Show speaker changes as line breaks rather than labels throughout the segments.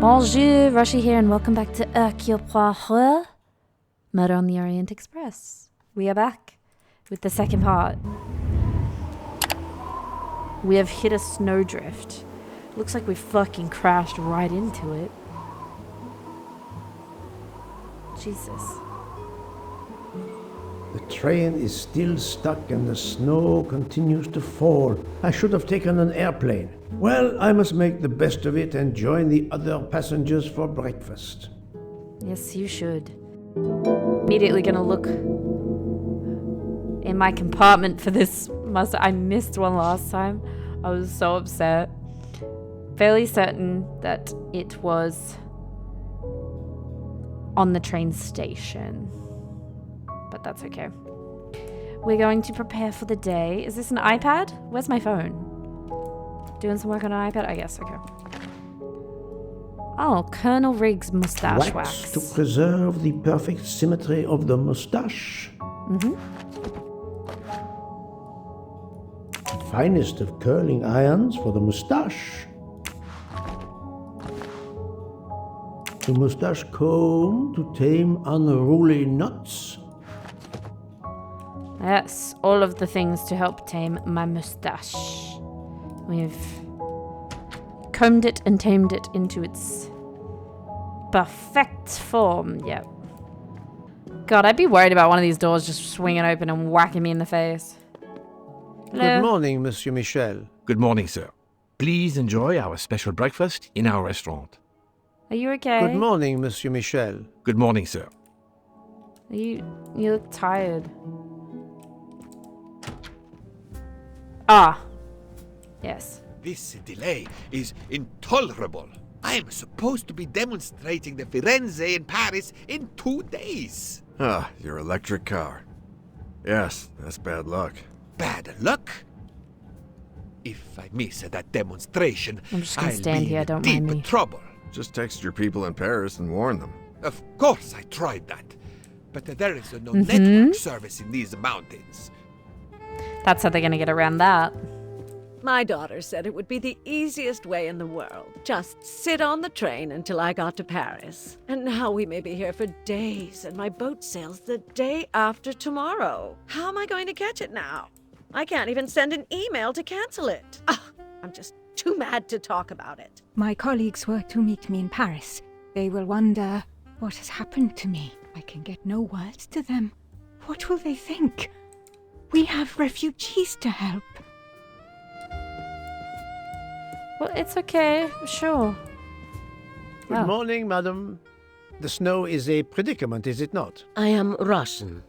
Bonjour, Rushy here, and welcome back to Hercule Poirot, Murder on the Orient Express. We are back with the second part. We have hit a snowdrift. Looks like we fucking crashed right into it. Jesus.
The train is still stuck and the snow continues to fall. I should have taken an airplane. Well, I must make the best of it and join the other passengers for breakfast.
Yes, you should. Immediately gonna look in my compartment for this mustard. I missed one last time. I was so upset. Fairly certain that it was on the train station. But that's okay. We're going to prepare for the day. Is this an iPad? Where's my phone? Doing some work on an iPad? I guess, okay. Oh, Colonel Riggs mustache wax.
To preserve the perfect symmetry of the mustache. Finest of curling irons for the mustache. The mustache comb to tame unruly knots.
Yes, all of the things to help tame my mustache. We've combed it and tamed it into its perfect form. Yep. God, I'd be worried about one of these doors just swinging open and whacking me in the face. Hello?
Good morning, Monsieur Michel.
Good morning, sir. Please enjoy our special breakfast in our restaurant.
Are you okay?
Good morning, Monsieur Michel.
Good morning, sir.
You look tired. Ah. Yes.
This delay is intolerable. I am supposed to be demonstrating the Firenze in Paris in 2 days.
Ah, your electric car. Yes, that's bad luck.
Bad luck? If I miss that demonstration,
I'm just gonna
I'll
stand
be
here,
in
don't
deep
mind me.
trouble.
Just text your people in Paris and warn them.
Of course I tried that. But there is no network service in these mountains.
That's how they're gonna get around that.
My daughter said it would be the easiest way in the world. Just sit on the train until I got to Paris. And now we may be here for days, and my boat sails the day after tomorrow. How am I going to catch it now? I can't even send an email to cancel it. I'm just too mad to talk about it.
My colleagues were to meet me in Paris. They will wonder what has happened to me. I can get no words to them. What will they think? We have refugees to help.
Well, it's okay. Sure.
Good morning, madam. The snow is a predicament, is it not?
I am Russian.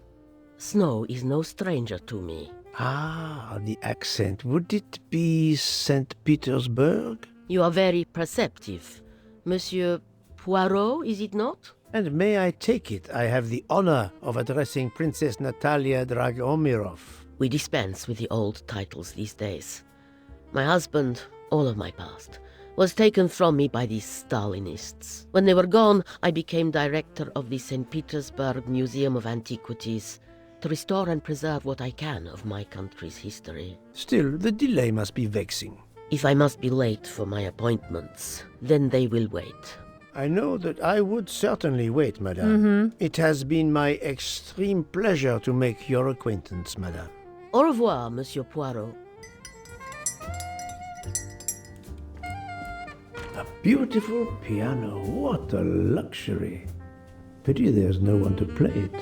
Snow is no stranger to me.
Ah, the accent. Would it be St. Petersburg?
You are very perceptive. Monsieur Poirot, is it not?
And may I take it, I have the honor of addressing Princess Natalia Dragomirov.
We dispense with the old titles these days. My husband, all of my past, was taken from me by these Stalinists. When they were gone, I became director of the St. Petersburg Museum of Antiquities to restore and preserve what I can of my country's history.
Still, the delay must be vexing.
If I must be late for my appointments, then they will wait.
I know that I would certainly wait, madame. It has been my extreme pleasure to make your acquaintance, madame.
Au revoir, Monsieur Poirot.
A beautiful piano, what a luxury. Pity there's no one to play it.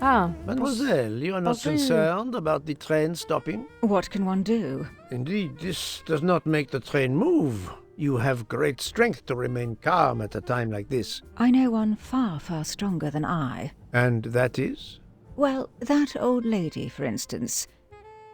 Oh.
Mademoiselle, you are not
Bonjour.
concerned about the train stopping?
What can one do?
Indeed, this does not make the train move. You have great strength to remain calm at a time like this.
I know one far, far stronger than I.
And that is?
Well, that old lady, for instance.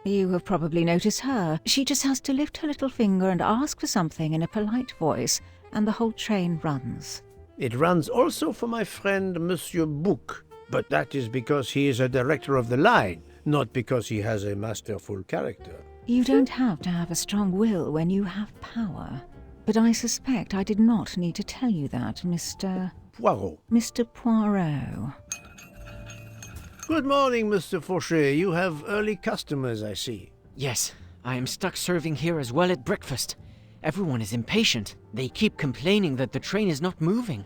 You have probably noticed her. She just has to lift her little finger and ask for something in a polite voice, and the whole train runs.
It runs also for my friend Monsieur Bouc, but that is because he is a director of the line, not because he has a masterful character.
You don't have to have a strong will when you have power. But I suspect I did not need to tell you that, Mr. Poirot.
Good morning, Mr. Fauché. You have early customers, I see.
Yes, I am stuck serving here as well at breakfast. Everyone is impatient. They keep complaining that the train is not moving.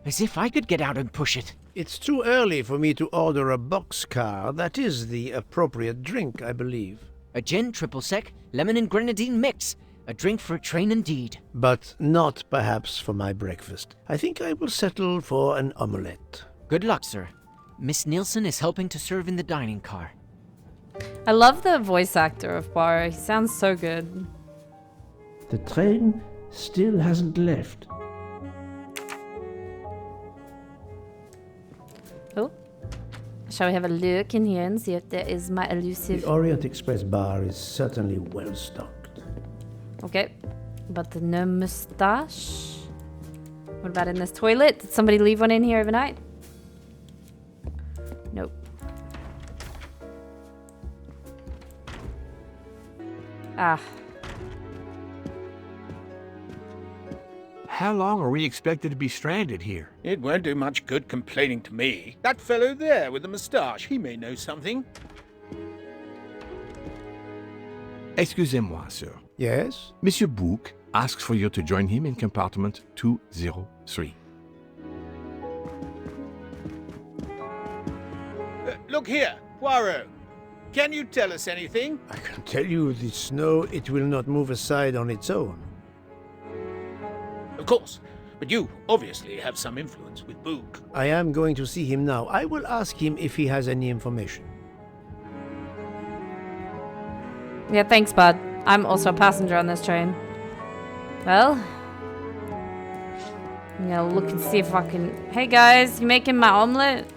As if I could get out and push it.
It's too early for me to order a boxcar. That is the appropriate drink, I believe.
A gin, triple sec, lemon and grenadine mix. A drink for a train indeed.
But not perhaps for my breakfast. I think I will settle for an omelette.
Good luck, sir. Miss Nielsen is helping to serve in the dining car.
I love the voice actor of Poirot. He sounds so good.
The train still hasn't left.
Oh. Shall we have a look in here and see if there is my elusive...
The Orient Express bar is certainly well stocked.
Okay. But no mustache. What about in this toilet? Did somebody leave one in here overnight? Nope. Ah.
How long are we expected to be stranded here?
It won't do much good complaining to me. That fellow there with the moustache, he may know something.
Excusez-moi, sir.
Yes?
Monsieur Bouc asks for you to join him in compartment 203.
Look here, Poirot. Can you tell us anything?
I can tell you the snow, it will not move aside on its own.
Of course. But you obviously have some influence with Book.
I am going to see him now. I will ask him if he has any information.
Yeah, thanks, bud. I'm also a passenger on this train. Well, I'm gonna look and see if I can... Hey guys, you making my omelet?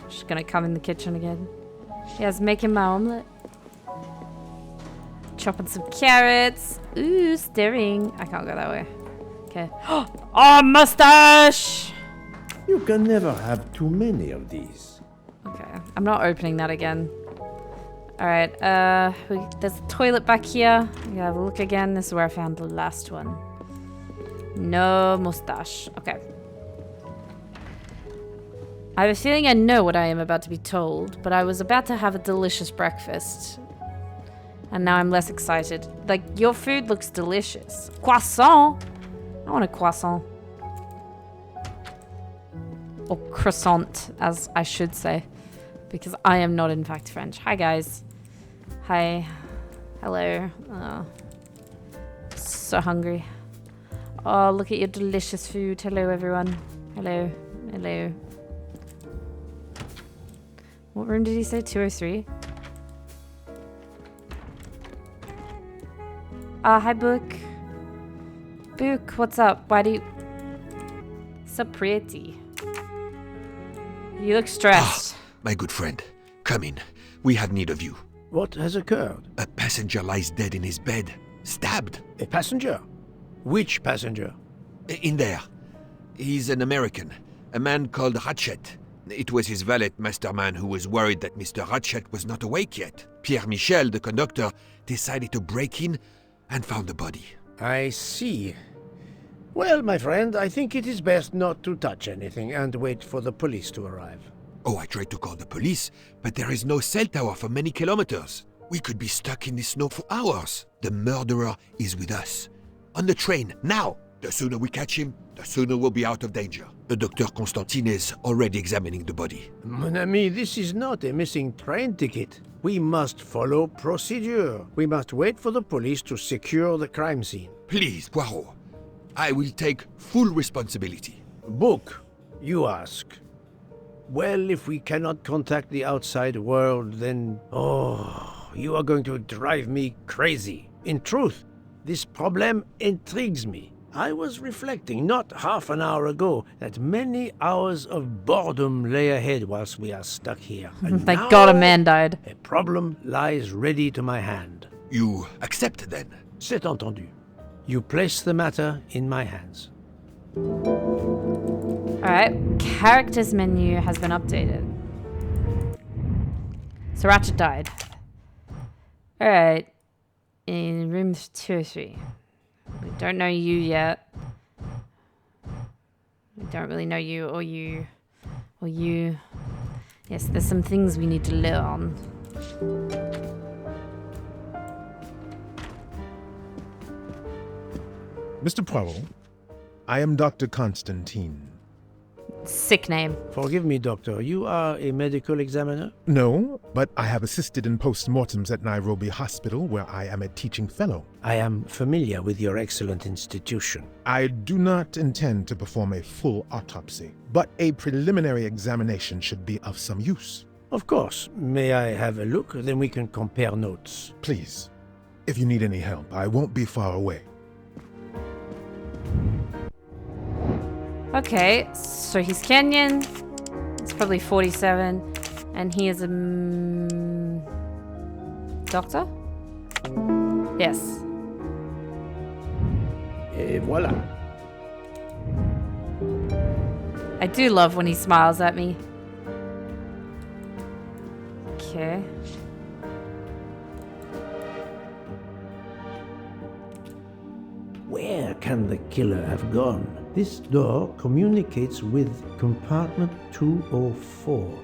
Just gonna come in the kitchen again. Yes, making my omelet. Chopping some carrots. Ooh, stirring. I can't go that way. Okay. Oh, mustache!
You can never have too many of these.
Okay, I'm not opening that again. Alright, there's a toilet back here. Yeah, have a look again. This is where I found the last one. No mustache. Okay. I have a feeling I know what I am about to be told, but I was about to have a delicious breakfast. And now I'm less excited. Like, your food looks delicious. Croissant! I want a croissant. Or croissant, as I should say. Because I am not, in fact, French. Hi, guys. Hi. Hello. Oh. So hungry. Oh, look at your delicious food. Hello, everyone. Hello. Hello. What room did he say? 203? Hi, Book. Book, what's up? Why do you... So pretty. You look stressed.
My good friend, come in. We have need of you.
What has occurred?
A passenger lies dead in his bed, stabbed.
A passenger? Which passenger?
In there. He's an American, a man called Ratchet. It was his valet, Masterman, who was worried that Mr. Ratchet was not awake yet. Pierre Michel, the conductor, decided to break in and found the body.
I see. Well, my friend, I think it is best not to touch anything and wait for the police to arrive.
Oh, I tried to call the police, but there is no cell tower for many kilometers. We could be stuck in the snow for hours. The murderer is with us. On the train, now! The sooner we catch him, the sooner we'll be out of danger. The Dr. Constantine is already examining the body.
Mon ami, this is not a missing train ticket. We must follow procedure. We must wait for the police to secure the crime scene.
Please, Poirot. I will take full responsibility.
Book, you ask. Well, if we cannot contact the outside world, then... Oh, you are going to drive me crazy. In truth, this problem intrigues me. I was reflecting not half an hour ago that many hours of boredom lay ahead whilst we are stuck here.
Thank God a man died.
A problem lies ready to my hand.
You accept then?
C'est entendu. You place the matter in my hands.
Alright, characters menu has been updated. So Ratchet died. Alright, in room 203. We don't know you yet. We don't really know you or you. Or you. Yes, there's some things we need to learn.
Mr. Poirot, I am Dr. Constantine.
Sick name.
Forgive me, Doctor. You are a medical examiner?
No, but I have assisted in post-mortems at Nairobi Hospital, where I am a teaching fellow.
I am familiar with your excellent institution.
I do not intend to perform a full autopsy, but a preliminary examination should be of some use.
Of course. May I have a look? Then we can compare notes.
Please, if you need any help, I won't be far away.
Okay, so he's Kenyan. He's probably 47. And he is a... doctor? Yes.
Et voilà.
I do love when he smiles at me. Okay.
Where can the killer have gone? This door communicates with compartment 204.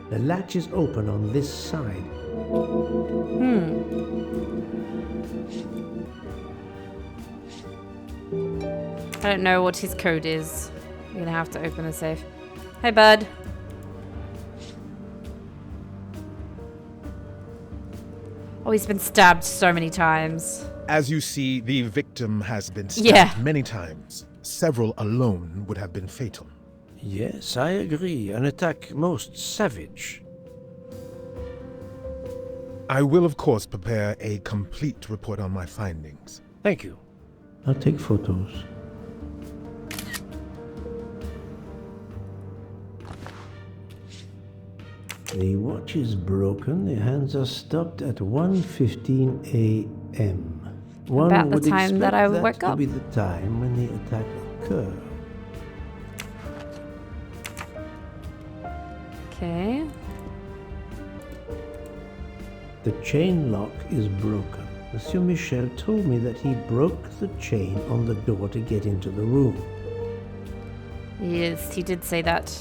The latch is open on this side.
I don't know what his code is. We're gonna have to open the safe. Hey, bud. Oh, he's been stabbed so many times.
As you see, the victim has been stabbed many times. Several alone would have been fatal.
Yes, I agree. An attack most savage.
I will, of course, prepare a complete report on my findings.
Thank you. I'll take photos. The watch is broken. The hands are stopped at 1:15 a.m. One
About the
would
time
expect
that I
that
woke
to
up.
be the time when the attack occurred.
Okay.
The chain lock is broken. Monsieur Michel told me that he broke the chain on the door to get into the room.
Yes, he did say that.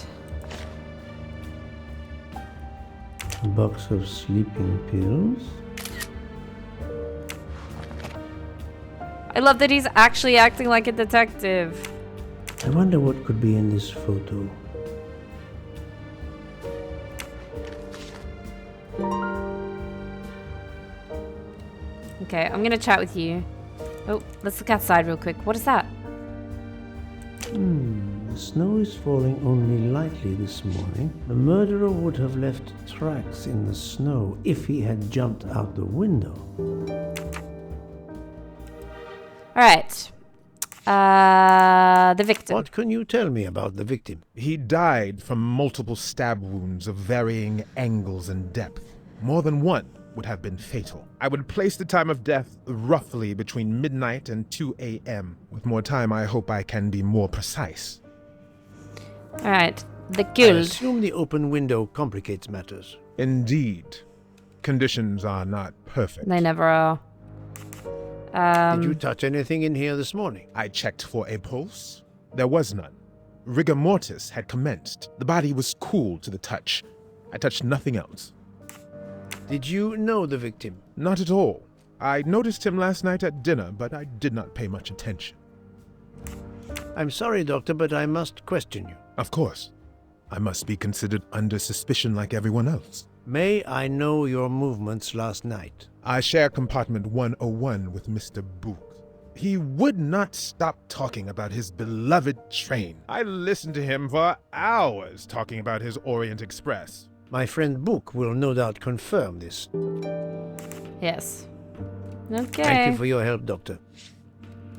A box of sleeping pills.
I love that he's actually acting like a detective.
I wonder what could be in this photo.
Okay, I'm gonna chat with you. Oh, let's look outside real quick. What is that?
The snow is falling only lightly this morning. The murderer would have left tracks in the snow if he had jumped out the window.
Alright. The victim.
What can you tell me about the victim?
He died from multiple stab wounds of varying angles and depth. More than one would have been fatal. I would place the time of death roughly between midnight and 2 a.m. With more time, I hope I can be more precise.
Alright. The
I
guild.
assume the open window complicates matters.
Indeed. Conditions are not perfect.
They never are.
Did you touch anything in here this morning?
I checked for a pulse. There was none. Rigor mortis had commenced. The body was cool to the touch. I touched nothing else.
Did you know the victim?
Not at all. I noticed him last night at dinner, but I did not pay much attention.
I'm sorry, Doctor, but I must question you.
Of course. I must be considered under suspicion like everyone else.
May I know your movements last night?
I share compartment 101 with Mr. Book. He would not stop talking about his beloved train. I listened to him for hours talking about his Orient Express.
My friend Book will no doubt confirm this.
Yes. Okay.
Thank you for your help, Doctor.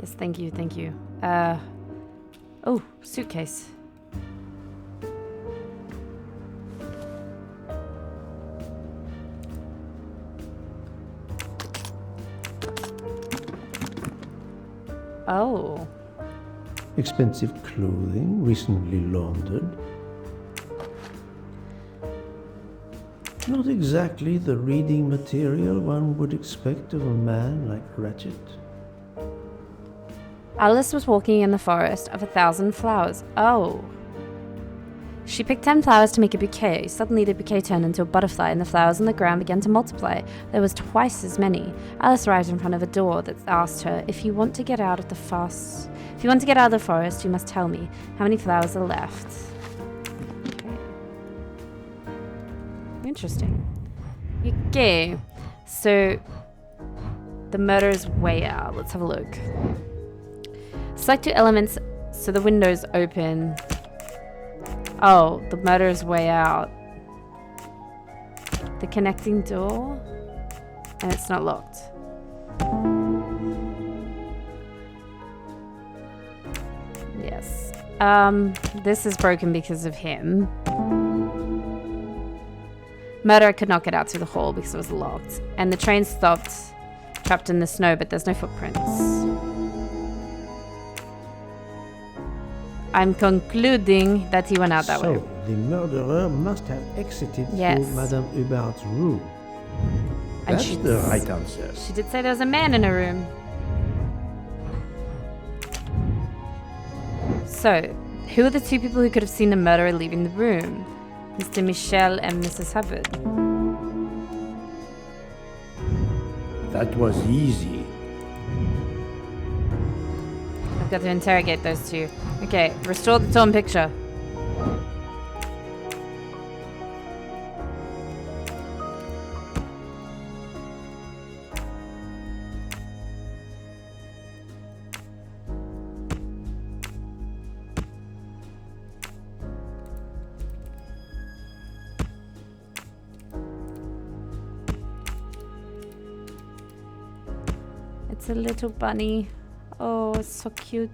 Yes, thank you, thank you. Oh, suitcase. Oh.
Expensive clothing, recently laundered. Not exactly the reading material one would expect of a man like Ratchet.
Alice was walking in the forest of 1,000 flowers. Oh. She picked 10 flowers to make a bouquet. Suddenly the bouquet turned into a butterfly and the flowers on the ground began to multiply. There was twice as many. Alice arrived in front of a door that asked her, if you want to get out of the forest, you must tell me how many flowers are left. Okay. Interesting. Okay. So the murder is way out. Let's have a look. Select 2 elements so the window's open. Oh, the murder is way out. The connecting door? And it's not locked. Yes. This is broken because of him. Murderer could not get out through the hall because it was locked. And the train stopped, trapped in the snow, but there's no footprints. I'm concluding that he went out that way.
So, the murderer must have exited through Madame Hubert's room.
And
That's the right answer.
She did say there was a man in her room. So, who are the 2 people who could have seen the murderer leaving the room? Mr. Michel and Mrs. Hubbard.
That was easy.
I've got to interrogate those 2. Okay, restore the torn picture. It's a little bunny. Oh, it's so cute.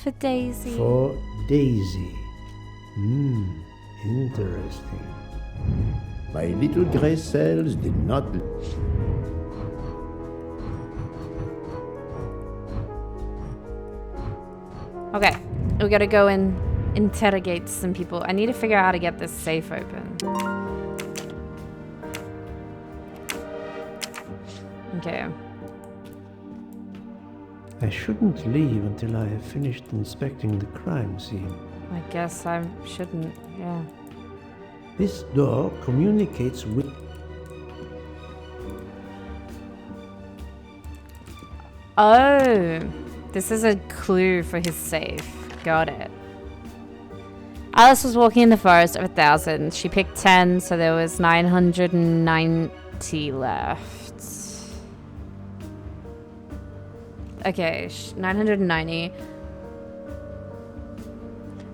For Daisy.
For Daisy. Interesting. My little gray cells did not...
Okay, we gotta go and interrogate some people. I need to figure out how to get this safe open. Okay.
I shouldn't leave until I have finished inspecting the crime scene.
I guess I shouldn't, yeah.
This door communicates with...
Oh, this is a clue for his safe. Got it. Alice was walking in the forest of 1,000. She picked 10, so there was 990 left. Okay, 990.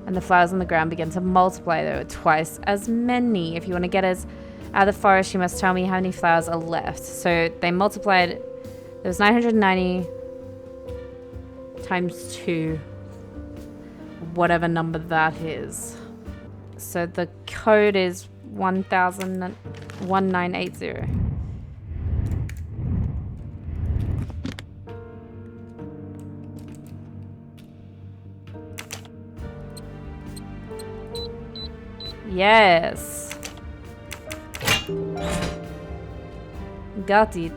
And the flowers on the ground begin to multiply. There were twice as many. If you want to get us out of the forest, you must tell me how many flowers are left. So they multiplied. There was 990 times 2. Whatever number that is. So the code is 1980. Yes. Got it.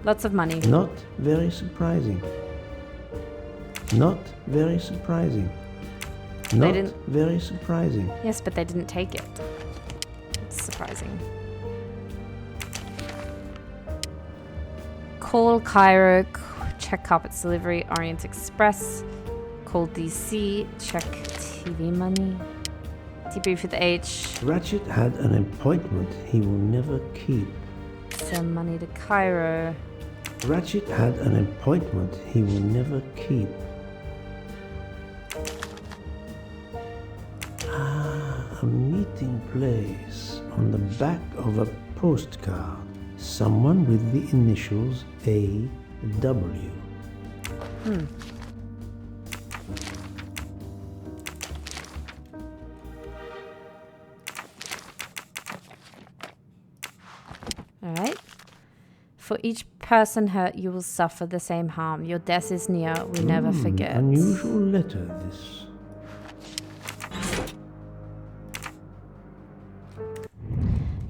Lots of money.
Not very surprising. Not very surprising. Not very surprising.
Yes, but they didn't take it. It's surprising. Call Cairo, check carpets delivery, Orient Express. Call DC, check TV money. Debrief with H.
Ratchet had an appointment he will never keep.
Send money to Cairo.
Ratchet had an appointment he will never keep. A meeting place on the back of a postcard. Someone with the initials A.W.
Alright. For each person hurt, you will suffer the same harm. Your death is near. We never forget.
Unusual letter, this.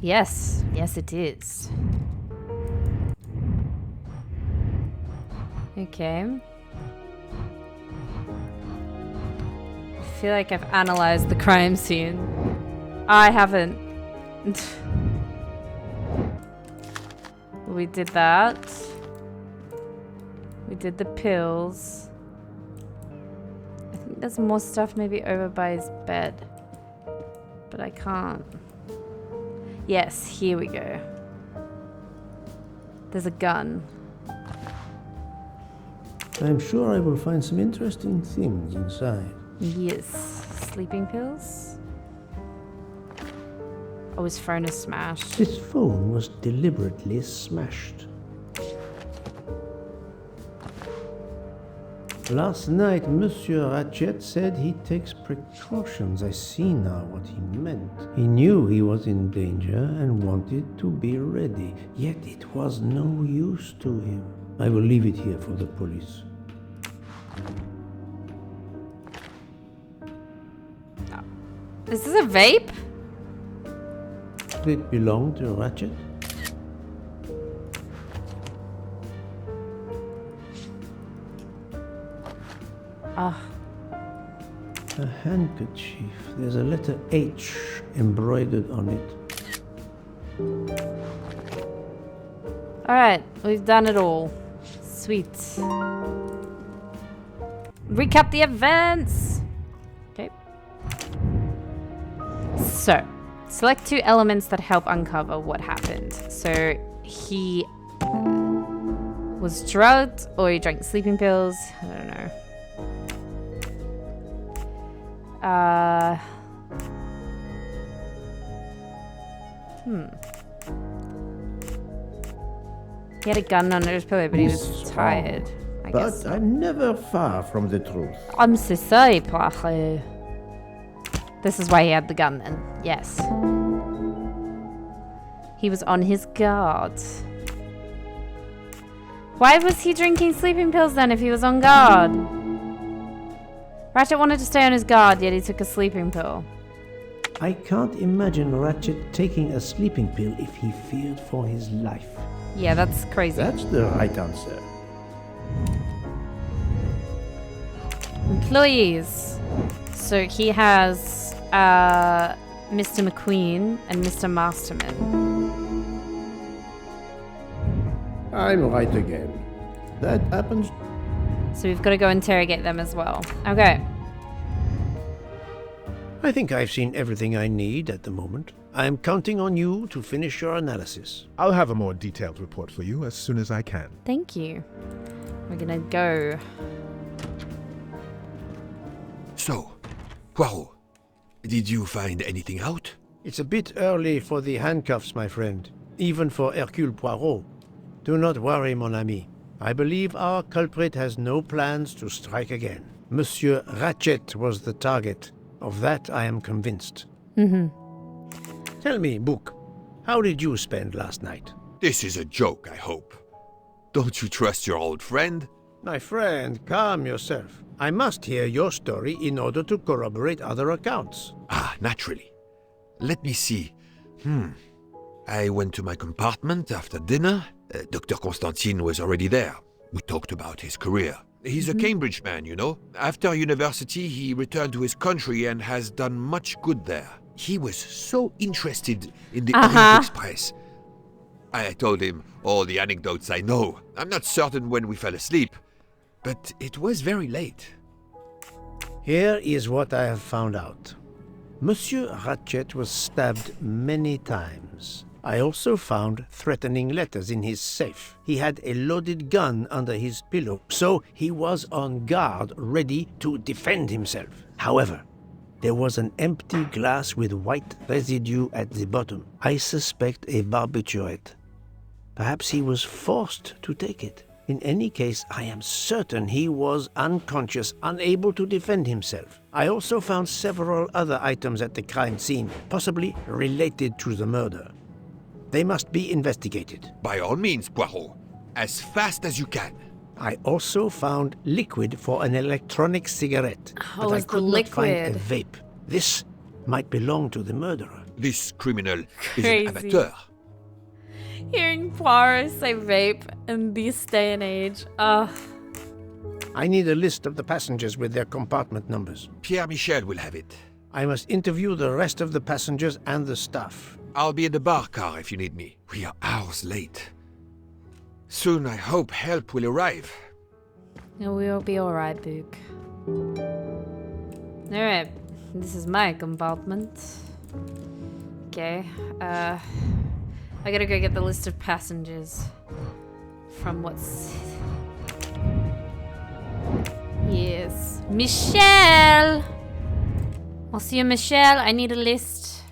Yes. Yes, it is. Okay. I feel like I've analyzed the crime scene. I haven't. We did that. We did the pills. I think there's more stuff maybe over by his bed. But I can't. Yes, here we go. There's a gun.
I'm sure I will find some interesting things inside.
Yes. Sleeping pills? Oh, his phone is smashed.
This phone was deliberately smashed. Last night, Monsieur Ratchet said he takes precautions. I see now what he meant. He knew he was in danger and wanted to be ready, yet it was no use to him. I will leave it here for the police.
Is this a vape?
Did it belong to Ratchet?
Ah.
A handkerchief. There's a letter H embroidered on it.
Alright, we've done it all. Sweet. Recap the events! Okay. So, select 2 elements that help uncover what happened. So, he was drugged or he drank sleeping pills. I don't know. He had a gun under his pillow, but he was tired. I guess.
But I'm never far from the truth.
I'm so sorry, Poirot. This is why he had the gun then. Yes. He was on his guard. Why was he drinking sleeping pills then if he was on guard? Ratchet wanted to stay on his guard, yet he took a sleeping pill.
I can't imagine Ratchet taking a sleeping pill if he feared for his life.
Yeah, that's crazy.
That's the right answer.
Employees. So he has Mr. McQueen and Mr. Masterman.
I'm right again. That happens.
So we've got to go interrogate them as well. Okay.
I think I've seen everything I need at the moment. I am counting on you to finish your analysis.
I'll have a more detailed report for you as soon as I can.
Thank you. We're gonna go.
So, Poirot, did you find anything out?
It's a bit early for the handcuffs, my friend. Even for Hercule Poirot. Do not worry, mon ami. I believe our culprit has no plans to strike again. Monsieur Ratchet was the target. Of that I am convinced. Tell me, Book, how did you spend last night?
This is a joke, I hope. Don't you trust your old friend?
My friend, calm yourself. I must hear your story in order to corroborate other accounts.
Ah, naturally. Let me see. I went to my compartment after dinner. Dr. Constantine was already there. We talked about his career. He's a Cambridge man, you know. After university, he returned to his country and has done much good there. He was so interested in the Orient Express. I told him all the anecdotes I know. I'm not certain when we fell asleep, but it was very late.
Here is what I have found out. Monsieur Ratchet was stabbed many times. I also found threatening letters in his safe. He had a loaded gun under his pillow, so he was on guard, ready to defend himself. However, there was an empty glass with white residue at the bottom. I suspect a barbiturate. Perhaps he was forced to take it. In any case, I am certain he was unconscious, unable to defend himself. I also found several other items at the crime scene, possibly related to the murder. They must be investigated.
By all means, Poirot. As fast as you can.
I also found liquid for an electronic cigarette, but I could not find a vape. This might belong to the murderer.
This criminal is an amateur.
Hearing Poirot say vape in this day and age,
I need a list of the passengers with their compartment numbers.
Pierre Michel will have it.
I must interview the rest of the passengers and the staff.
I'll be in the bar car if you need me. We are hours late. Soon I hope help will arrive.
We'll be alright, Book. Alright, this is my compartment. Okay, I gotta go get the list of passengers from what's... Yes, Michel! Monsieur Michel, I need a list.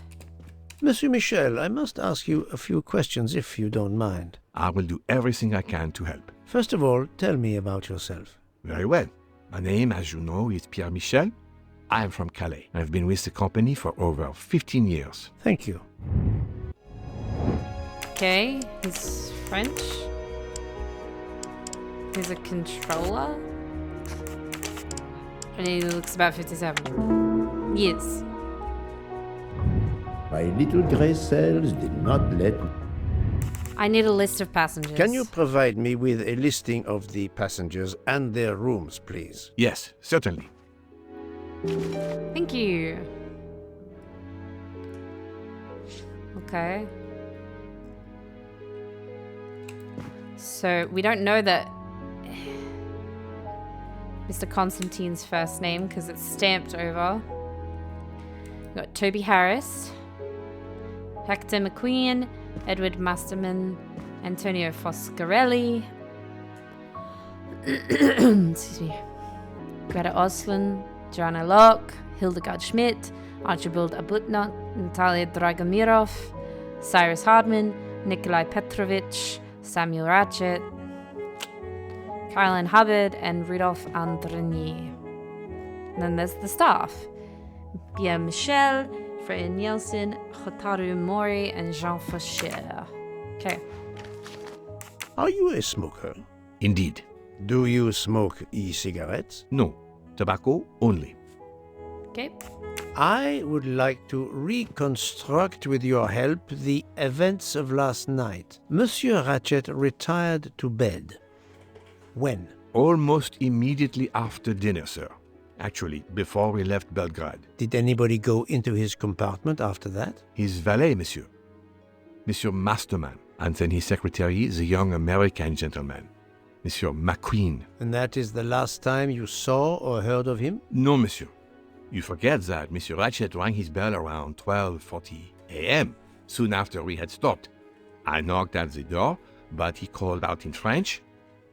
Monsieur Michel, I must ask you a few questions if you don't mind.
I will do everything I can to help.
First of all, tell me about yourself.
Very well. My name, as you know, is Pierre Michel. I am from Calais. I've been with the company for over 15 years.
Thank you.
Okay, he's French. He's a controller. And he looks about 57. Yes.
My little grey cells did not let me.
I need a list of passengers.
Can you provide me with a listing of the passengers and their rooms, please?
Yes, certainly.
Thank you. Okay. So we don't know that Mr. Constantine's first name because it's stamped over. We've got Toby Harris, Hector McQueen, Edward Masterman, Antonio Foscarelli, excuse me, Greta Oslin, Joanna Locke, Hildegard Schmidt, Archibald Abutnot, Natalia Dragomirov, Cyrus Hardman, Nikolai Petrovich, Samuel Ratchet, Caroline Hubbard, and Rudolph Andrigny. And then there's the staff. Pierre Michel, Freya Nielsen, Hotaru Mori, and Jean Faucher. Okay.
Are you a smoker?
Indeed.
Do you smoke e-cigarettes?
No. Tobacco only.
Okay.
I would like to reconstruct with your help the events of last night. Monsieur Ratchet retired to bed. When?
Almost immediately after dinner, sir. Actually, before we left Belgrade.
Did anybody go into his compartment after that?
His valet, monsieur. Monsieur Masterman. And then his secretary, the young American gentleman. Monsieur McQueen.
And that is the last time you saw or heard of him?
No, monsieur. You forget that Monsieur Ratchet rang his bell around 12:40 a.m., soon after we had stopped. I knocked at the door, but he called out in French,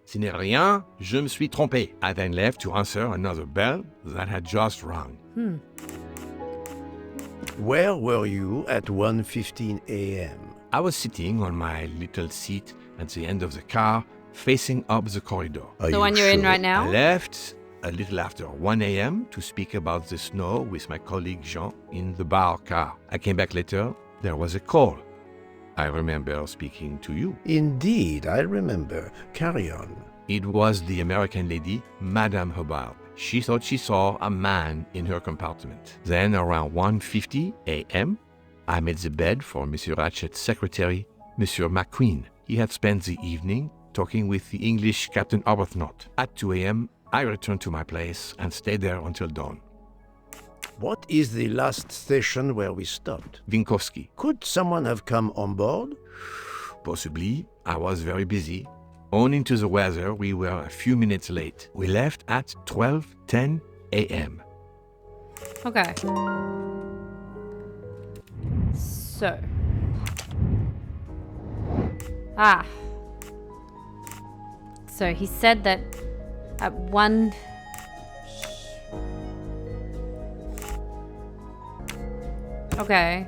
"Ce n'est rien, je me suis trompé." I then left to answer another bell that had just rung.
Where were you at 1:15 a.m.?
I was sitting on my little seat at the end of the car, facing up the corridor.
The one you're in right now?
I left a little after 1 a.m. to speak about the snow with my colleague Jean in the bar car. I came back later. There was a call. I remember speaking to you.
Indeed, I remember. Carry on.
It was the American lady, Madame Hubbard. She thought she saw a man in her compartment. Then, around 1:50 a.m., I made the bed for Monsieur Ratchet's secretary, Monsieur McQueen. He had spent the evening talking with the English Captain Arbuthnot. At 2 a.m., I returned to my place and stayed there until dawn.
What is the last station where we stopped?
Vinkovsky.
Could someone have come on board?
Possibly. I was very busy. Owing to the weather, we were a few minutes late. We left at 12:10 a.m.
Okay. So. So he said that at 1... Okay.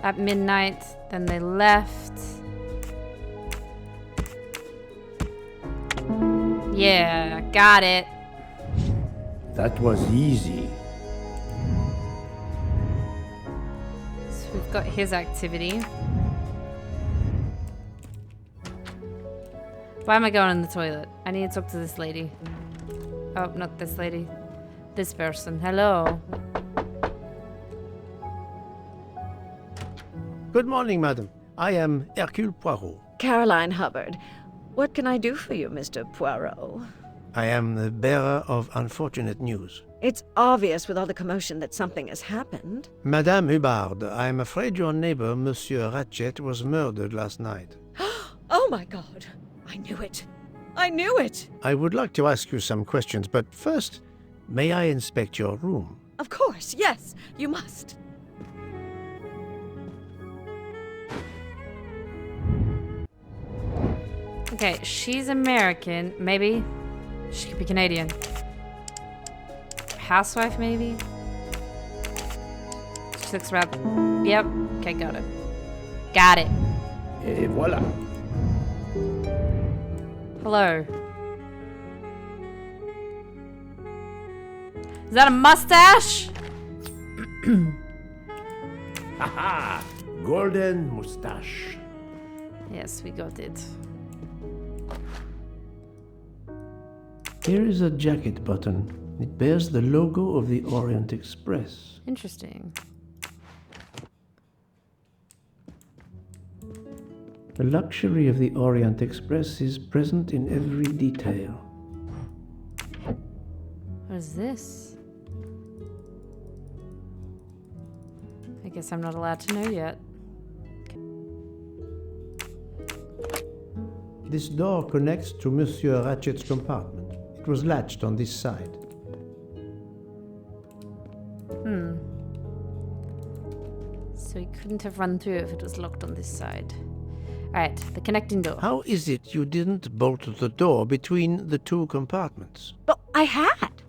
At midnight, then they left. Yeah, got it.
That was easy.
So we've got his activity. Why am I going in the toilet? I need to talk to this lady. Oh, not this lady. This person. Hello.
Good morning, madam. I am Hercule Poirot.
Caroline Hubbard. What can I do for you, Mr. Poirot?
I am the bearer of unfortunate news.
It's obvious with all the commotion that something has happened.
Madame Hubbard, I am afraid your neighbor, Monsieur Ratchet, was murdered last night.
Oh my God! I knew it! I knew it!
I would like to ask you some questions, but first, may I inspect your room?
Of course, yes, you must.
Okay, she's American. Maybe. She could be Canadian. Housewife, maybe? She looks around. Yep. Okay, got it. Got it.
Et voilà.
Hello. Is that a mustache?
Haha! Golden mustache.
Yes, we got it.
Here is a jacket button. It bears the logo of the Orient Express.
Interesting.
The luxury of the Orient Express is present in every detail.
What is this? I guess I'm not allowed to know yet.
This door connects to Monsieur Ratchet's compartment. It was latched on this side.
So he couldn't have run through if it was locked on this side. Alright, the connecting door.
How is it you didn't bolt the door between the two compartments?
But I had.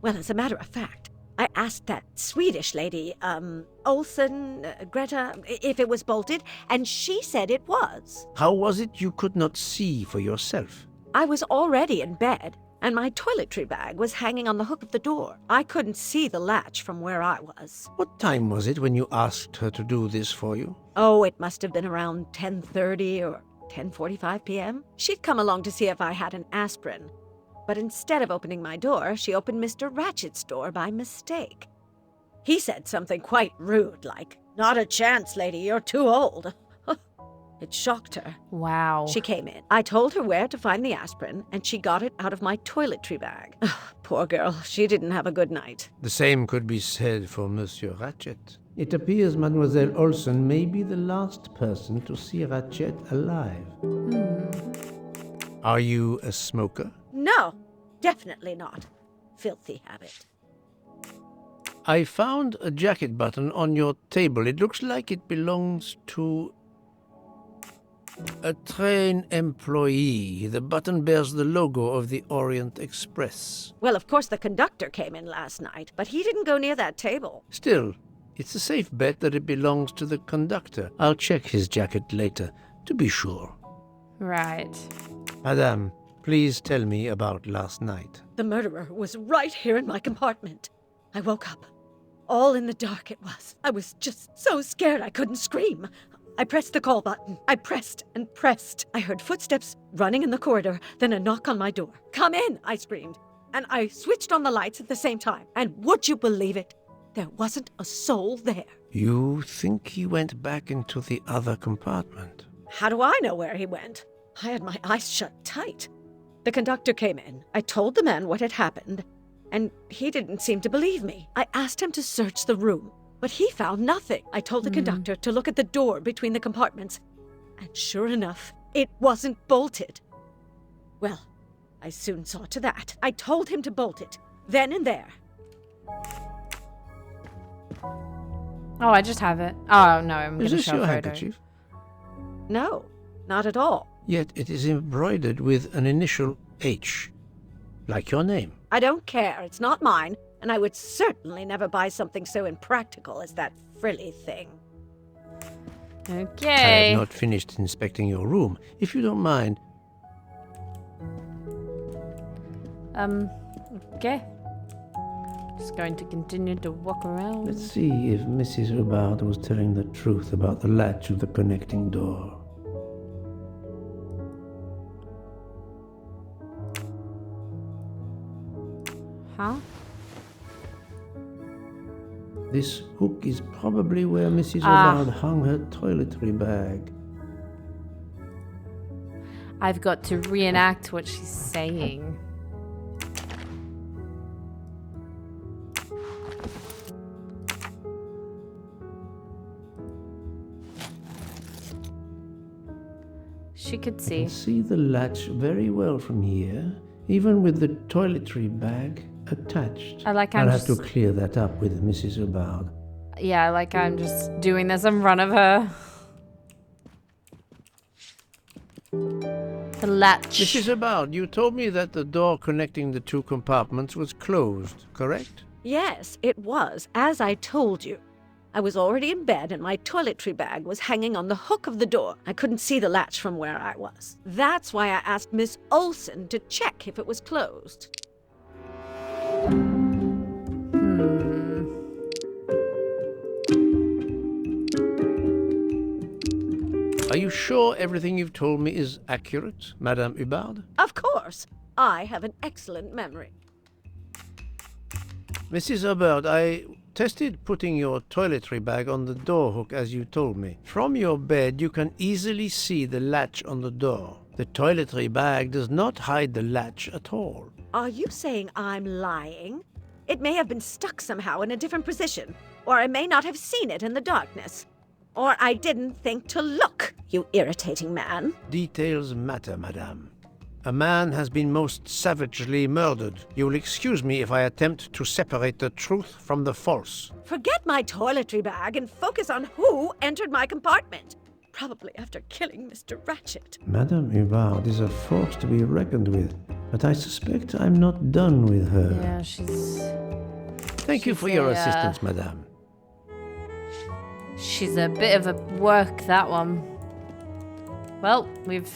Well, as a matter of fact, I asked that Swedish lady, Olsen, Greta, if it was bolted, and she said it was.
How was it you could not see for yourself?
I was already in bed, and my toiletry bag was hanging on the hook of the door. I couldn't see the latch from where I was.
What time was it when you asked her to do this for you?
Oh, it must have been around 10:30 or 10:45 p.m. She'd come along to see if I had an aspirin. But instead of opening my door, she opened Mr. Ratchet's door by mistake. He said something quite rude, like, "Not a chance, lady, you're too old." It shocked her.
Wow.
She came in. I told her where to find the aspirin, and she got it out of my toiletry bag. Poor girl, she didn't have a good night.
The same could be said for Monsieur Ratchet. It appears Mademoiselle Olsen may be the last person to see Ratchet alive. Are you a smoker?
No, definitely not. Filthy habit.
I found a jacket button on your table. It looks like it belongs to a train employee. The button bears the logo of the Orient Express.
Well, of course the conductor came in last night, but he didn't go near that table.
Still, it's a safe bet that it belongs to the conductor. I'll check his jacket later, to be sure.
Right.
Madame, please tell me about last night.
The murderer was right here in my compartment. I woke up. All in the dark it was. I was just so scared I couldn't scream. I pressed the call button. I pressed and pressed. I heard footsteps running in the corridor, then a knock on my door. "Come in," I screamed. And I switched on the lights at the same time. And would you believe it? There wasn't a soul there.
You think he went back into the other compartment?
How do I know where he went? I had my eyes shut tight. The conductor came in. I told the man what had happened, and he didn't seem to believe me. I asked him to search the room, but he found nothing. I told the conductor to look at the door between the compartments, and sure enough, it wasn't bolted. Well, I soon saw to that. I told him to bolt it, then and there.
Oh, I just have it. Oh, no, I'm going
Is
to
this
show a
your
photo.
handkerchief?
No, not at all.
Yet it is embroidered with an initial H, like your name.
I don't care. It's not mine, and I would certainly never buy something so impractical as that frilly thing.
Okay.
I have not finished inspecting your room. If you don't mind.
Okay. Just going to continue to walk around.
Let's see if Mrs. Hubbard was telling the truth about the latch of the connecting door.
Huh?
This hook is probably where Mrs. Hubbard hung her toiletry bag.
I've got to reenact what she's saying. She could see.
I can see the latch very well from here, even with the toiletry bag attached. I'll have to clear that up with Mrs. Hubbard.
Yeah, like I'm just doing this in front of her. The latch.
Mrs. Hubbard, you told me that the door connecting the two compartments was closed, correct?
Yes, it was, as I told you. I was already in bed and my toiletry bag was hanging on the hook of the door. I couldn't see the latch from where I was. That's why I asked Miss Olsen to check if it was closed.
Are you sure everything you've told me is accurate, Madame Hubbard?
Of course. I have an excellent memory.
Mrs. Hubbard, I tested putting your toiletry bag on the door hook as you told me. From your bed, you can easily see the latch on the door. The toiletry bag does not hide the latch at all.
Are you saying I'm lying? It may have been stuck somehow in a different position, or I may not have seen it in the darkness. Or I didn't think to look, you irritating man.
Details matter, madame. A man has been most savagely murdered. You will excuse me if I attempt to separate the truth from the false.
Forget my toiletry bag and focus on who entered my compartment. Probably after killing Mr. Ratchet.
Madame Hubbard is a force to be reckoned with, but I suspect I'm not done with her.
Yeah, she's...
Thank you for your assistance, madame.
She's a bit of a work, that one. Well, we've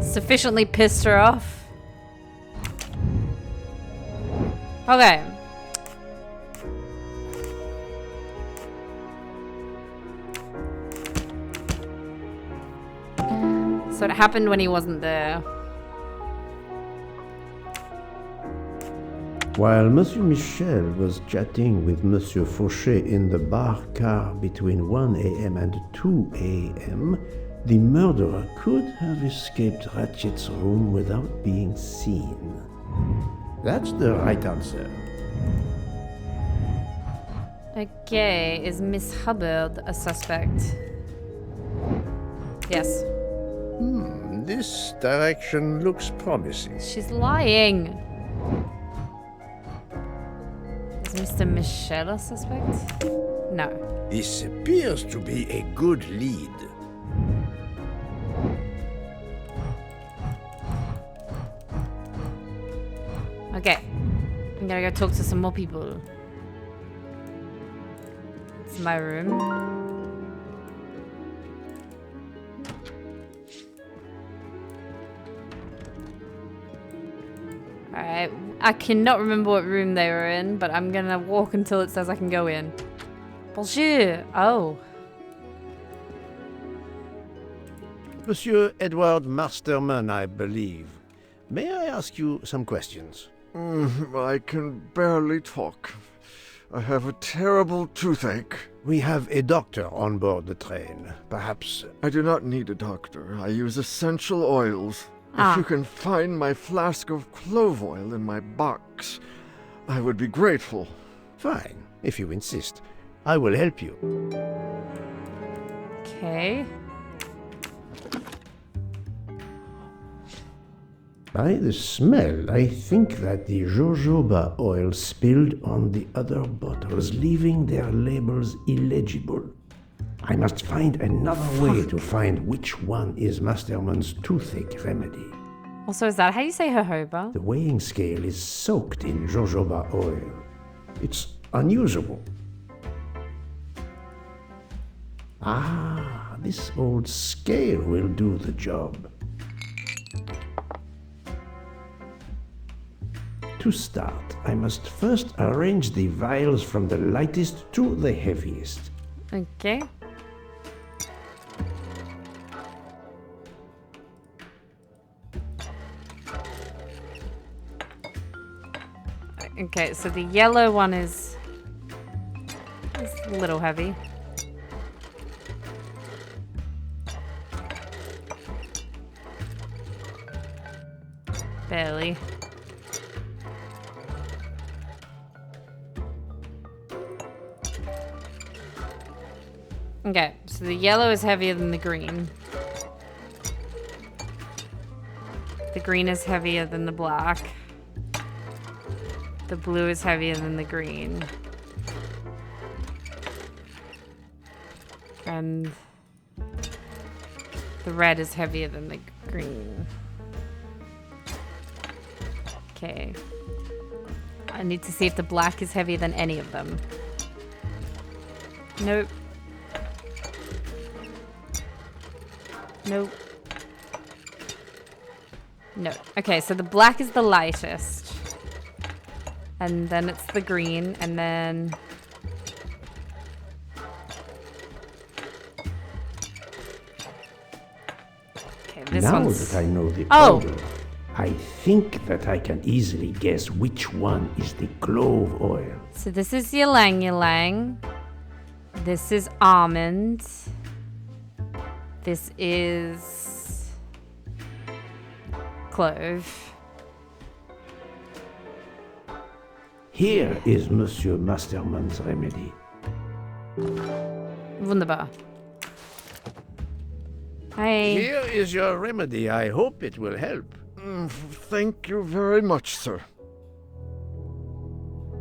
sufficiently pissed her off. Okay. So it happened when he wasn't there.
While Monsieur Michel was chatting with Monsieur Fauchet in the bar car between 1 a.m. and 2 a.m., the murderer could have escaped Ratchet's room without being seen. That's the right answer.
Okay, is Miss Hubbard a suspect? Yes.
This direction looks promising.
She's lying. Is Mr. Michel a suspect? No.
This appears to be a good lead.
Okay. I'm gonna go talk to some more people. It's my room. Alright. I cannot remember what room they were in, but I'm gonna walk until it says I can go in. Bonjour. Oh.
Monsieur Edward Masterman, I believe. May I ask you some questions?
I can barely talk. I have a terrible toothache.
We have a doctor on board the train. Perhaps...
I do not need a doctor. I use essential oils. If you can find my flask of clove oil in my box, I would be grateful.
Fine, if you insist. I will help you.
Okay.
By the smell, I think that the jojoba oil spilled on the other bottles, leaving their labels illegible. I must find another way to find which one is Masterman's toothache remedy.
Also, is that how you say jojoba?
The weighing scale is soaked in jojoba oil. It's unusable. Ah, this old scale will do the job. To start, I must first arrange the vials from the lightest to the heaviest.
Okay. Okay, so the yellow one is It's a little heavy. Barely. Okay, so the yellow is heavier than the green. The green is heavier than the black. The blue is heavier than the green. And the red is heavier than the green. Okay. I need to see if the black is heavier than any of them. Nope. Nope. No. Okay, so the black is the lightest. And then it's the green, and then... Okay, this
now
one's...
that I know the
Oh!
powder, I think that I can easily guess which one is the clove oil.
So this is ylang ylang. This is almond. This is clove.
Here is Monsieur Masterman's remedy.
Wunderbar. Hey.
Here is your remedy. I hope it will help.
Thank you very much, sir.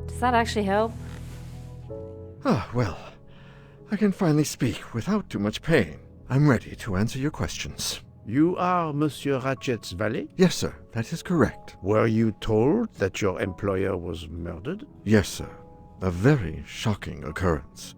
Does that actually help?
Ah, well, I can finally speak without too much pain. I'm ready to answer your questions.
You are Monsieur Ratchet's valet?
Yes, sir, that is correct.
Were you told that your employer was murdered?
Yes, sir. A very shocking occurrence.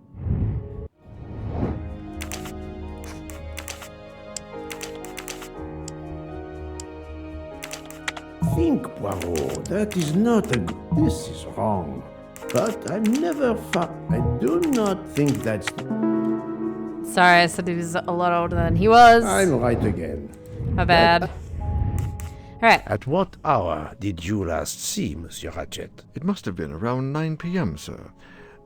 Think, Poirot, that is not a this is wrong. But I do not think that's...
Sorry, I said he was a lot older than he was.
I'm right again.
My bad. Alright.
At what hour did you last see Monsieur Ratchet?
It must have been around 9 p.m., sir.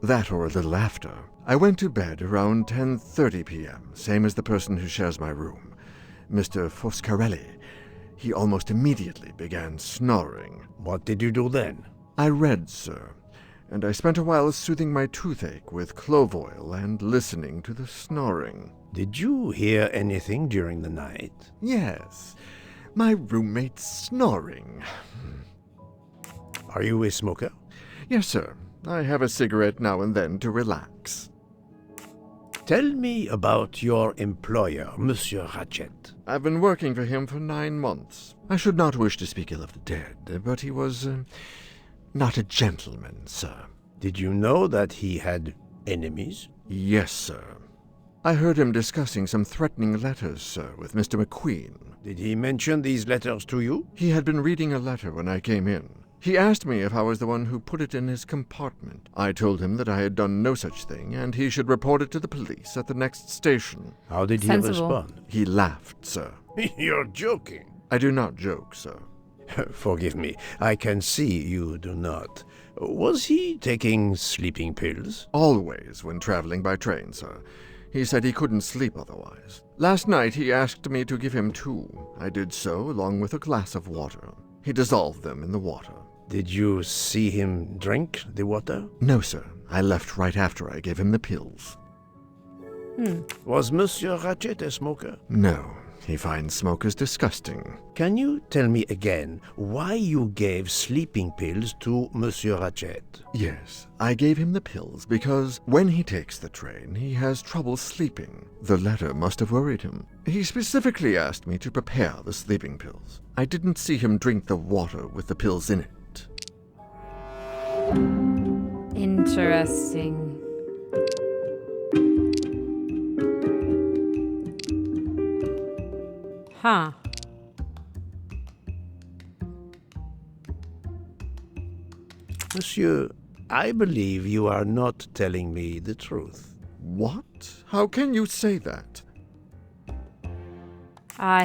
That or a little after. I went to bed around 10:30 p.m., same as the person who shares my room, Mr. Foscarelli. He almost immediately began snoring.
What did you do then?
I read, sir, and I spent a while soothing my toothache with clove oil and listening to the snoring.
Did you hear anything during the night?
Yes, my roommate's snoring.
Are you a smoker?
Yes, sir. I have a cigarette now and then to relax.
Tell me about your employer, Monsieur Ratchet.
I've been working for him for 9 months. I should not wish to speak ill of the dead, but he was not a gentleman, sir.
Did you know that he had enemies?
Yes, sir. I heard him discussing some threatening letters, sir, with Mr. McQueen.
Did he mention these letters to you?
He had been reading a letter when I came in. He asked me if I was the one who put it in his compartment. I told him that I had done no such thing, and he should report it to the police at the next station.
How did he respond?
He laughed, sir.
You're joking.
I do not joke, sir.
Forgive me, I can see you do not. Was he taking sleeping pills?
Always when traveling by train, sir. He said he couldn't sleep otherwise. Last night he asked me to give him 2. I did so, along with a glass of water. He dissolved them in the water.
Did you see him drink the water?
No, sir. I left right after I gave him the pills.
Was Monsieur Ratchet a smoker?
No. He finds smokers disgusting.
Can you tell me again why you gave sleeping pills to Monsieur Ratchet?
Yes, I gave him the pills because when he takes the train, he has trouble sleeping. The letter must have worried him. He specifically asked me to prepare the sleeping pills. I didn't see him drink the water with the pills in it.
Interesting. Huh.
Monsieur, I believe you are not telling me the truth.
What? How can you say that?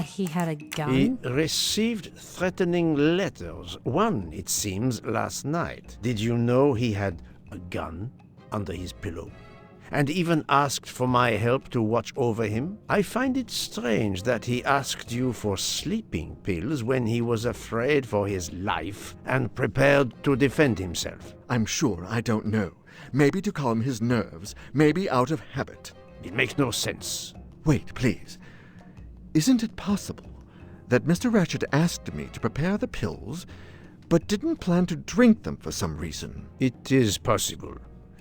He had a gun?
He received threatening letters. One, it seems, last night. Did you know he had a gun under his pillow? and even asked for my help to watch over him. I find it strange that he asked you for sleeping pills when he was afraid for his life and prepared to defend himself.
I'm sure I don't know. Maybe to calm his nerves, maybe out of habit.
It makes no sense.
Wait, please. Isn't it possible that Mr. Ratchet asked me to prepare the pills, but didn't plan to drink them for some reason?
It is possible.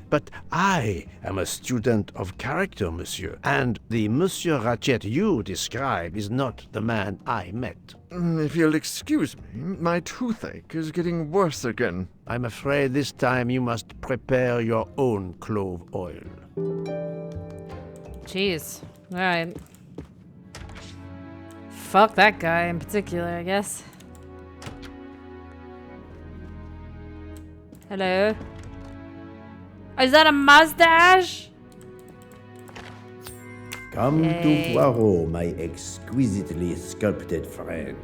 But I am a student of character, monsieur, and the Monsieur Ratchet you describe is not the man I met.
If you'll excuse me, my toothache is getting worse again.
I'm afraid this time you must prepare your own clove oil.
Jeez. Alright. Fuck that guy in particular, I guess. Hello? Is that a mustache?
Come
Yay.
to Poirot, my exquisitely sculpted friend.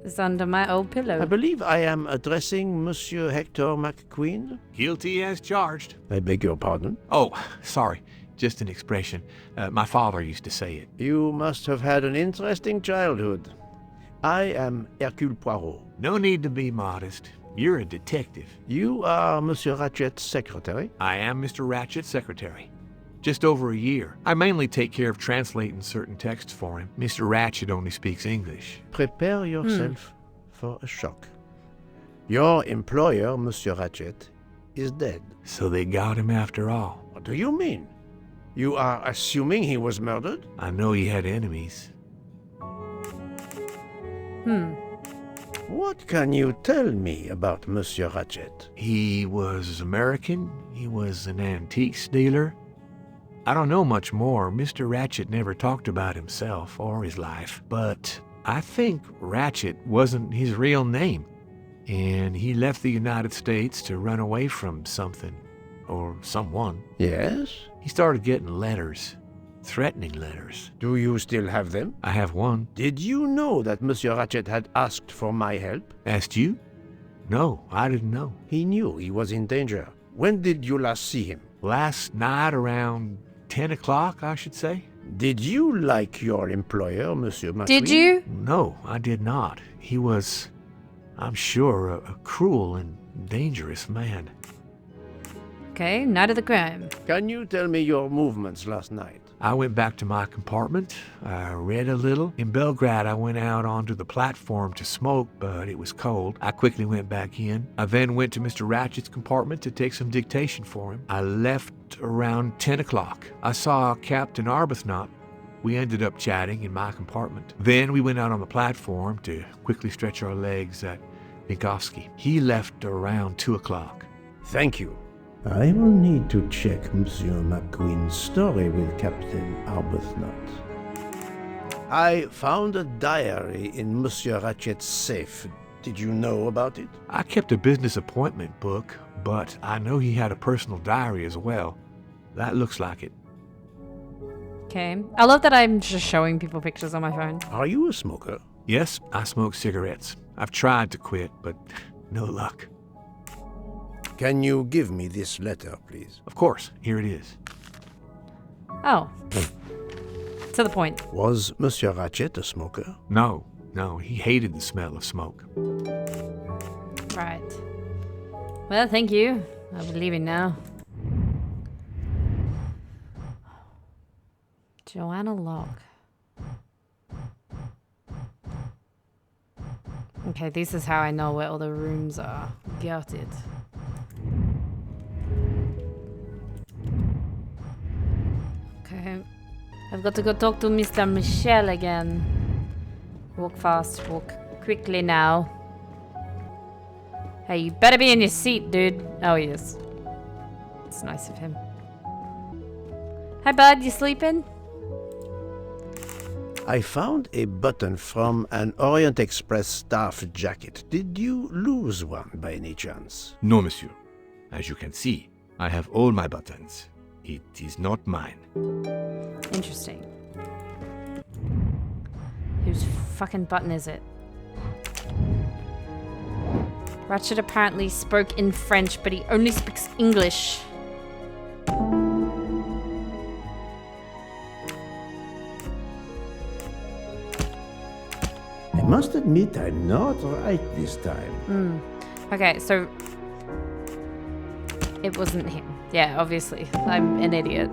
It's under my old pillow.
I believe I am addressing Monsieur Hector McQueen.
Guilty as charged.
I beg your pardon.
Oh, sorry. Just an expression. My father used to say it.
You must have had an interesting childhood. I am Hercule Poirot.
No need to be modest. You're a detective.
You are Monsieur Ratchet's secretary?
I am Mr. Ratchet's secretary. Just over a year. I mainly take care of translating certain texts for him. Mr. Ratchet only speaks English.
Prepare yourself for a shock. Your employer, Monsieur Ratchet, is dead.
So they got him after all.
What do you mean? You are assuming he was murdered?
I know he had enemies.
What can you tell me about Monsieur Ratchet?
He was American. He was an antiques dealer. I don't know much more. Mr. Ratchet never talked about himself or his life, but I think Ratchet wasn't his real name, and he left the United States to run away from something or someone.
Yes?
He started getting letters, threatening letters.
Do you still have them?
I have one.
Did you know that Monsieur Ratchet had asked for my help?
Asked you? No, I didn't know.
He knew he was in danger. When did you last see him?
Last night around 10 o'clock, I should say.
Did you like your employer, Monsieur McQueen?
Did you?
No, I did not. He was, I'm sure, a cruel and dangerous man.
Okay, night of the crime.
Can you tell me your movements last night?
I went back to my compartment. I read a little. In Belgrade, I went out onto the platform to smoke, but it was cold. I quickly went back in. I then went to Mr. Ratchet's compartment to take some dictation for him. I left around 10 o'clock. I saw Captain Arbuthnot. We ended up chatting in my compartment. Then we went out on the platform to quickly stretch our legs at Vinkovsky. He left around 2 o'clock.
Thank you.
I will need to check Monsieur McQueen's story with Captain Arbuthnot.
I found a diary in Monsieur Ratchet's safe. Did you know about it?
I kept a business appointment book, but I know he had a personal diary as well. That looks like it.
Okay. I love that I'm just showing people pictures on my phone.
Are you a smoker?
Yes, I smoke cigarettes. I've tried to quit, but no luck.
Can you give me this letter, please?
Of course, here it is.
Oh. To the point.
Was Monsieur Ratchet a smoker?
No, he hated the smell of smoke.
Right. Well, thank you. I'll be leaving now. Joanna Locke. Okay, this is how I know where all the rooms are. Got it. Okay. I've got to go talk to Mr. Michel again. Walk fast, walk quickly now. Hey, you better be in your seat, dude. Oh, he is. It's nice of him. Hi, bud. You sleeping?
I found a button from an Orient Express staff jacket. Did you lose one by any chance?
No, monsieur. As you can see, I have all my buttons. It is not mine.
Interesting. Whose fucking button is it? Ratchet apparently spoke in French, but he only speaks English.
must admit I'm not right this time.
Okay, so it wasn't him. Yeah, obviously. I'm an idiot.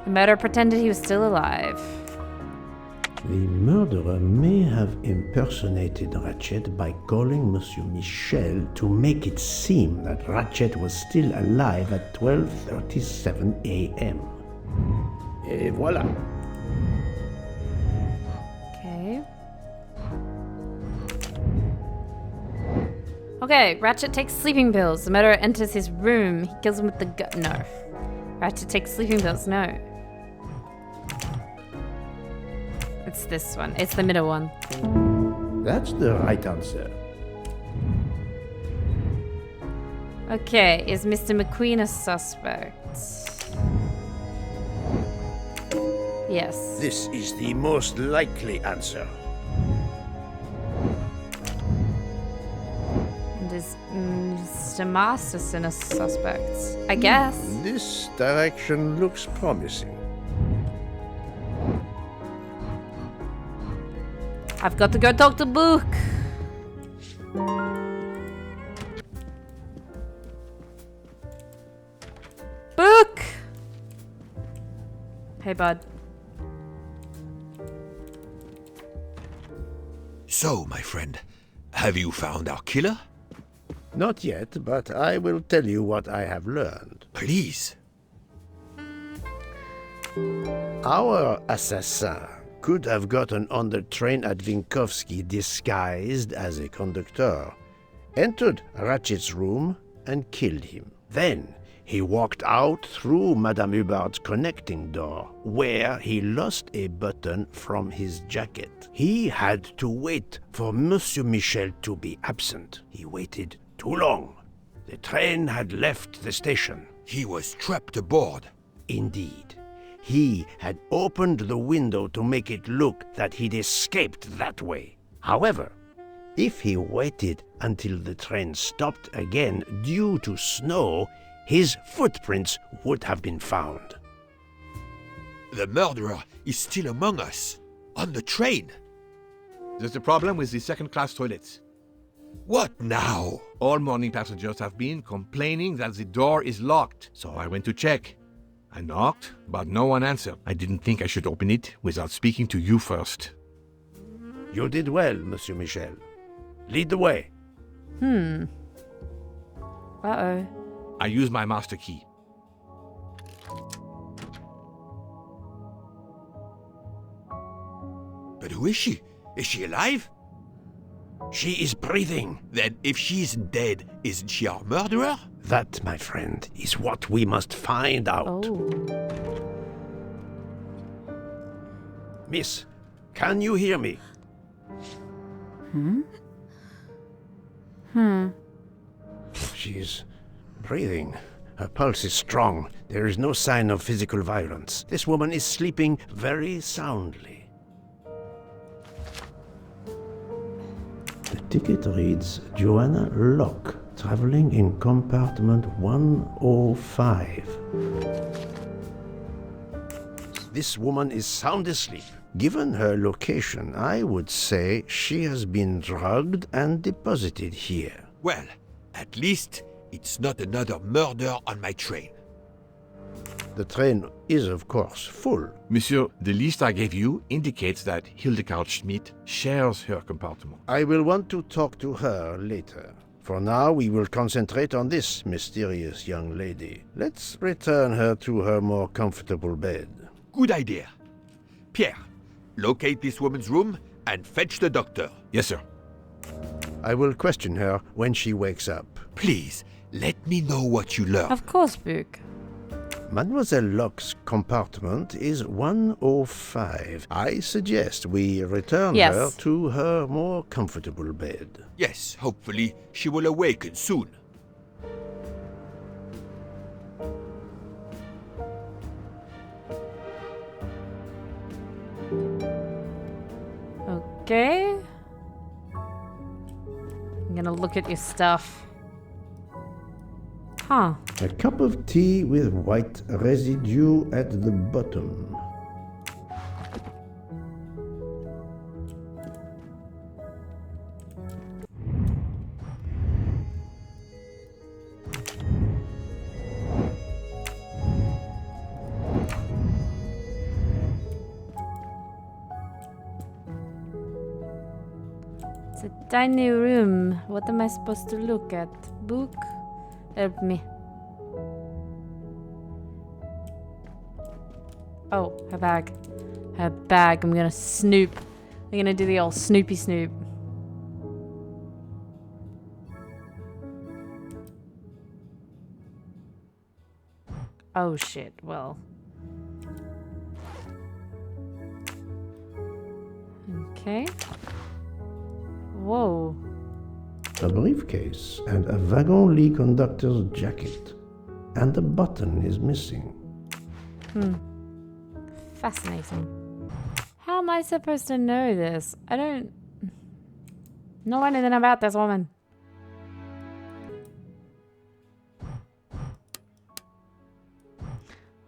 The murderer pretended he was still alive.
The murderer may have impersonated Ratchet by calling Monsieur Michel to make it seem that Ratchet was still alive at 12:37 a.m. Et voilà.
Okay. Okay, Ratchet takes sleeping pills. The murderer enters his room. He kills him with the gun. No. Ratchet takes sleeping pills. No. It's this one. It's the middle one.
That's the right answer.
Okay, is Mr. McQueen a suspect? Yes.
This is the most likely answer.
And is Mr. Masterson a suspect? I guess.
This direction looks promising.
I've got to go talk to Book. Book! Hey, bud.
So, my friend, have you found our killer?
Not yet, but I will tell you what I have learned.
Please.
Our assassin could have gotten on the train at Vinkovsky disguised as a conductor, entered Ratchet's room, and killed him. Then he walked out through Madame Hubbard's connecting door, where he lost a button from his jacket. He had to wait for Monsieur Michel to be absent. He waited too long. The train had left the station.
He was trapped aboard.
Indeed. He had opened the window to make it look that he'd escaped that way. However, if he waited until the train stopped again due to snow, his footprints would have been found.
The murderer is still among us, on the train.
There's a problem with the second-class toilets.
What now?
All morning passengers have been complaining that the door is locked, so I went to check. I knocked, but no one answered. I didn't think I should open it without speaking to you first.
You did well, Monsieur Michel. Lead the way.
Uh-oh.
I used my master key.
But who is she? Is she alive?
She is breathing.
Then if she isn't dead, isn't she our murderer?
That, my friend, is what we must find out.
Oh.
Miss, can you hear me? She's breathing. Her pulse is strong. There is no sign of physical violence. This woman is sleeping very soundly.
The ticket reads Joanna Locke, traveling in compartment 105.
This woman is sound asleep. Given her location, I would say she has been drugged and deposited here.
Well, at least it's not another murder on my train.
The train is, of course, full.
Monsieur, the list I gave you indicates that Hildegard Schmidt shares her compartment.
I will want to talk to her later. For now, we will concentrate on this mysterious young lady. Let's return her to her more comfortable bed.
Good idea. Pierre, locate this woman's room and fetch the doctor.
Yes, sir.
I will question her when she wakes up.
Please, let me know what you learn.
Of course, Book.
Mademoiselle Locke's compartment is 105. I suggest we return her to her more comfortable bed.
Yes, hopefully she will awaken soon.
Okay. I'm gonna look at your stuff. Huh.
A cup of tea with white residue at the bottom.
It's a tiny room. What am I supposed to look at? Book? Help me. Oh, her bag. Her bag. I'm gonna snoop. I'm gonna do the old Snoopy Snoop. Oh shit, well. Okay. Whoa.
A briefcase and a wagon-lit conductor's jacket. And the button is missing.
Fascinating. How am I supposed to know this? I don't know anything about this woman.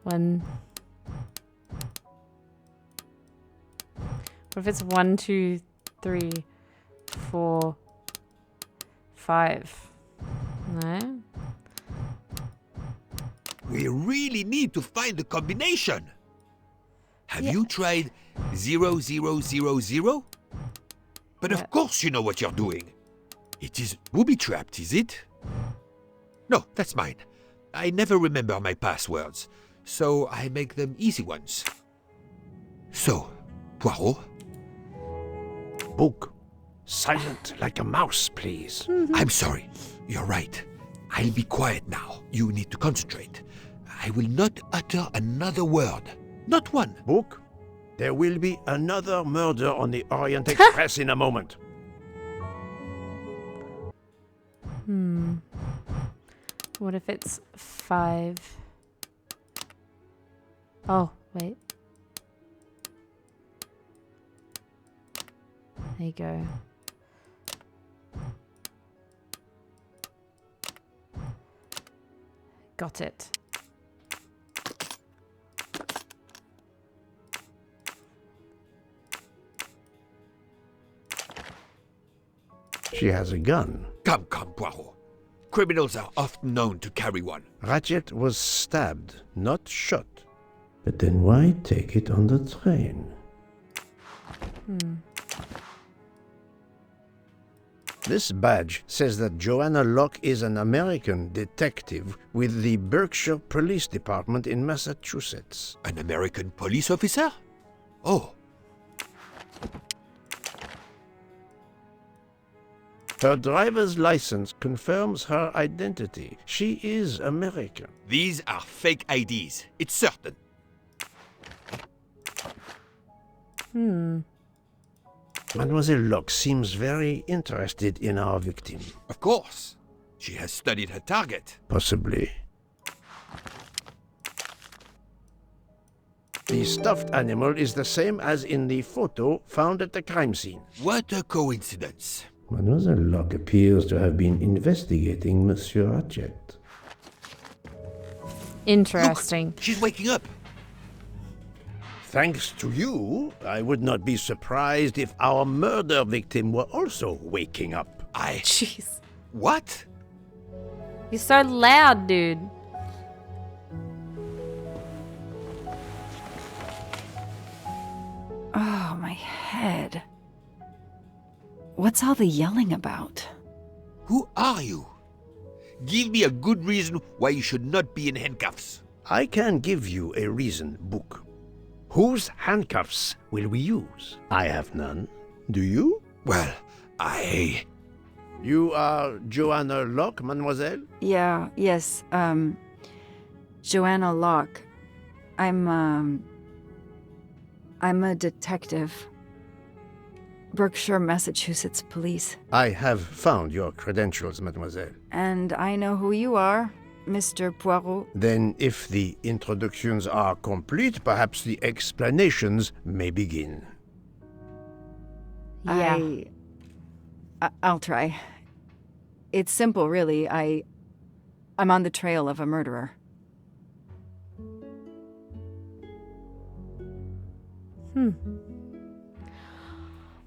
What if it's 1, 2, 3, 4, 5? No?
We really need to find the combination. Have you tried 0000? But of course you know what you're doing. It is booby-trapped, is it? No, that's mine. I never remember my passwords, so I make them easy ones. So, Poirot?
Book. Silent like a mouse, please.
I'm sorry. You're right. I'll be quiet now. You need to concentrate. I will not utter another word. Not one.
Book. There will be another murder on the Orient Express in a moment.
What if it's 5? Oh, wait. There you go. Got it.
She has a gun.
Come, Poirot. Criminals are often known to carry one.
Ratchet was stabbed, not shot.
But then why take it on the train?
This badge says that Joanna Locke is an American detective with the Berkshire Police Department in Massachusetts.
An American police officer? Oh.
Her driver's license confirms her identity. She is American.
These are fake IDs. It's certain.
Mademoiselle Locke seems very interested in our victim.
Of course. She has studied her target.
Possibly. The stuffed animal is the same as in the photo found at the crime scene.
What a coincidence.
Mademoiselle Locke appears to have been investigating Monsieur Ratchet.
Interesting.
Look, she's waking up.
Thanks to you, I would not be surprised if our murder victim were also waking up.
Jeez.
What?
You're so loud, dude.
Oh, my head. What's all the yelling about?
Who are you? Give me a good reason why you should not be in handcuffs.
I can give you a reason, Book. Whose handcuffs will we use? I have none. Do you?
Well,
You are Joanna Locke, mademoiselle?
Yes, Joanna Locke. I'm a detective. Berkshire, Massachusetts Police.
I have found your credentials, mademoiselle.
And I know who you are, Mr. Poirot.
Then, if the introductions are complete, perhaps the explanations may begin.
Yeah.
I'll try. It's simple, really. I'm on the trail of a murderer.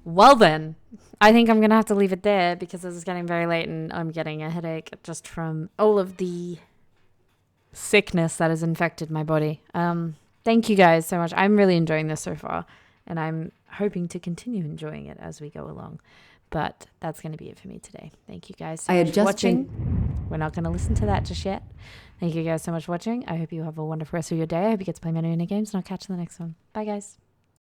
Well then, I think I'm going to have to leave it there because this is getting very late and I'm getting a headache just from all of the sickness that has infected my body. Thank you guys so much. I'm really enjoying this so far. And hoping to continue enjoying it as we go along. But that's going to be it for me today. Thank you guys so much for watching. We're not going to listen to that just yet. Thank you guys so much for watching. I hope you have a wonderful rest of your day. I hope you get to play many games, and I'll catch you in the next one. Bye, guys.